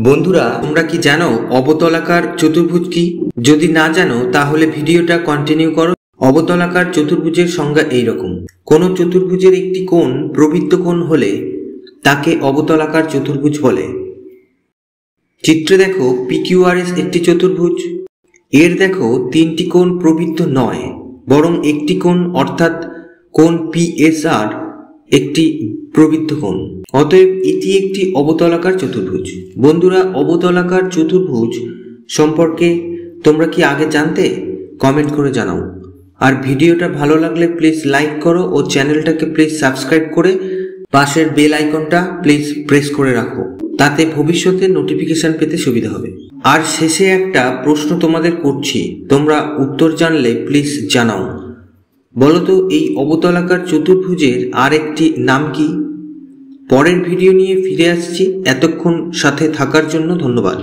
বন্ধুরা, তোমরা কি জানো অবতলাকার চতুর্ভুজ কি? যদি না জানো তাহলে ভিডিওটা কন্টিনিউ করো। অবতলাকার চতুর্ভুজের সংজ্ঞা এইরকম: কোন চতুর্ভুজের একটি কোণ প্রবৃত্ত কোণ হলে তাকে অবতলাকার চতুর্ভুজ বলে। চিত্রে দেখো PQRS একটি চতুর্ভুজ। এর দেখো তিনটি কোণ প্রবৃত্ত নয়, বরং একটি কোণ অর্থাৎ কোণ PSR একটি প্রবৃত্ত কোণ। অতএব এটি একটি অবতলাকার চতুর্ভুজ। বন্ধুরা, অবতলাকার চতুর্ভুজ সম্পর্কে তোমরা কি আগে জানতে? কমেন্ট করে জানাও। আর ভিডিওটা ভালো লাগলে প্লিজ লাইক করো ও চ্যানেলটাকে প্লিজ সাবস্ক্রাইব করে পাশের বেল আইকনটা প্লিজ প্রেস করে রাখো, তাতে ভবিষ্যতে নোটিফিকেশন পেতে সুবিধা হবে। আর শেষে একটা প্রশ্ন তোমাদের করছি, তোমরা উত্তর জানলে প্লিজ জানাও। বলো তো, এই অবতলাকার চতুর্ভুজের আর একটি নাম কি? পরের ভিডিও নিয়ে ফিরে আসছি। এতক্ষণ সাথে থাকার জন্য ধন্যবাদ।